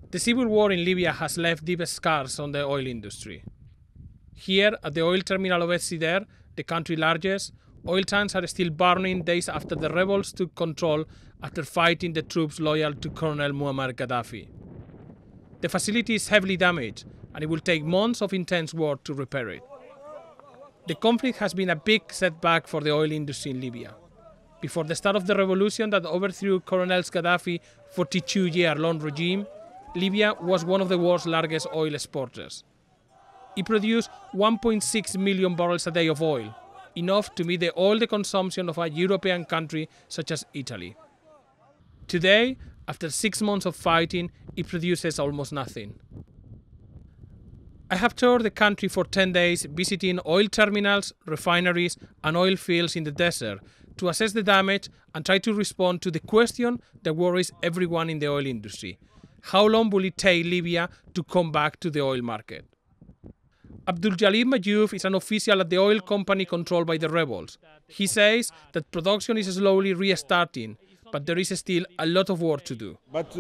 The civil war in Libya has left deep scars on the oil industry. Here, at the oil terminal of Essider, the country's largest, oil tanks are still burning days after the rebels took control after fighting the troops loyal to Colonel Muammar Gaddafi. The facility is heavily damaged, and it will take months of intense work to repair it. The conflict has been a big setback for the oil industry in Libya. Before the start of the revolution that overthrew Colonel Gaddafi's 42-year-long regime, Libya was one of the world's largest oil exporters. It produced 1.6 million barrels a day of oil, enough to meet all the consumption of a European country such as Italy. Today, after 6 months of fighting, it produces almost nothing. I have toured the country for 10 days, visiting oil terminals, refineries, and oil fields in the desert to assess the damage and try to respond to the question that worries everyone in the oil industry. How long will it take Libya to come back to the oil market? Abdul Jalil Mayouf is an official at the oil company controlled by the rebels. He says that production is slowly restarting, but there is still a lot of work to do. But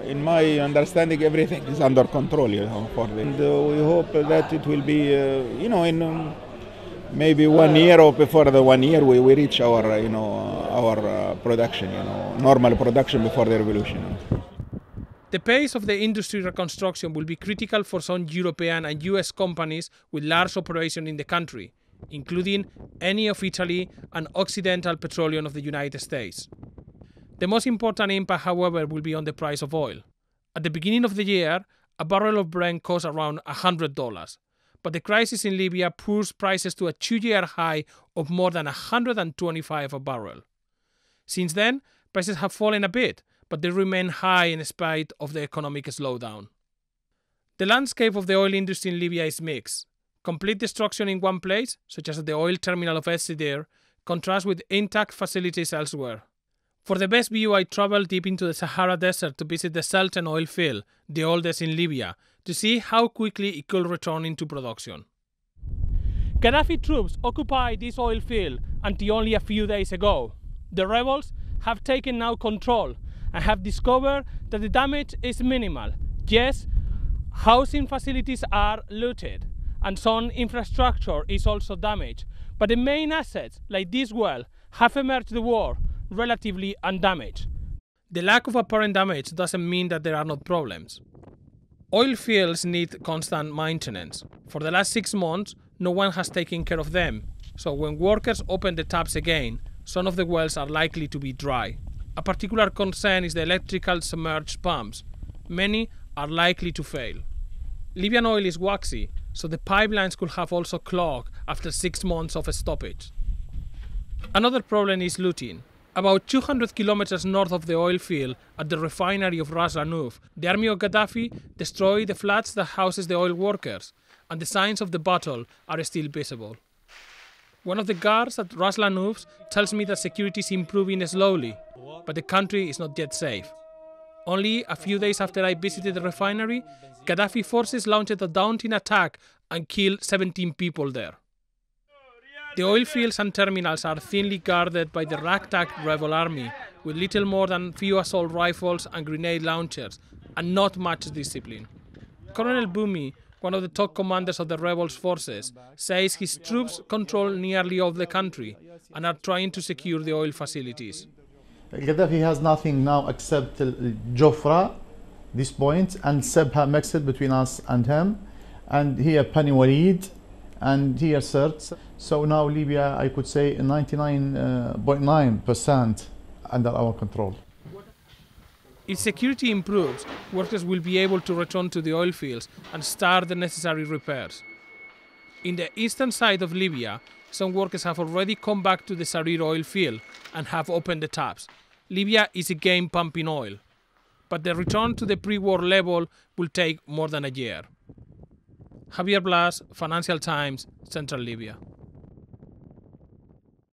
in my understanding, everything is under control, for them. And we hope that it will be, in maybe 1 year or before the 1 year, we reach our, our production, normal production before the revolution. The pace of the industry reconstruction will be critical for some European and US companies with large operations in the country, including any of Italy and Occidental Petroleum of the United States. The most important impact, however, will be on the price of oil. At the beginning of the year, a barrel of Brent cost around $100, but the crisis in Libya pushed prices to a 2-year high of more than $125 a barrel. Since then, prices have fallen a bit, but they remain high in spite of the economic slowdown. The landscape of the oil industry in Libya is mixed. Complete destruction in one place, such as the oil terminal of Essider, contrasts with intact facilities elsewhere. For the best view, I traveled deep into the Sahara Desert to visit the Sultan oil field, the oldest in Libya, to see how quickly it could return into production. Gaddafi troops occupied this oil field until only a few days ago. The rebels have taken now control and have discovered that the damage is minimal. Yes, housing facilities are looted and some infrastructure is also damaged, but the main assets, like this well, have emerged the war relatively undamaged. The lack of apparent damage doesn't mean that there are not problems. Oil fields need constant maintenance. For the last 6 months, no one has taken care of them, so when workers open the taps again, some of the wells are likely to be dry. A particular concern is the electrical submerged pumps. Many are likely to fail. Libyan oil is waxy, so the pipelines could have also clogged after 6 months of a stoppage. Another problem is looting. About 200 kilometers north of the oil field, at the refinery of Ras Lanuf, the army of Gaddafi destroyed the flats that houses the oil workers, and the signs of the battle are still visible. One of the guards at Ras Lanuf tells me that security is improving slowly, but the country is not yet safe. Only a few days after I visited the refinery, Gaddafi forces launched a daunting attack and killed 17 people there. The oil fields and terminals are thinly guarded by the ragtag rebel army, with little more than few assault rifles and grenade launchers, and not much discipline. Colonel Bumi, one of the top commanders of the rebels' forces, says his troops control nearly all the country and are trying to secure the oil facilities. Gaddafi has nothing now except Jofra, this point, and Sebha mixed between us and him, and here Bani Walid, and here Sirte. So now Libya, I could say 99.9% under our control. If security improves, workers will be able to return to the oil fields and start the necessary repairs. In the eastern side of Libya, some workers have already come back to the Sarir oil field and have opened the taps. Libya is again pumping oil, but the return to the pre-war level will take more than a year. Javier Blas, Financial Times, Central Libya.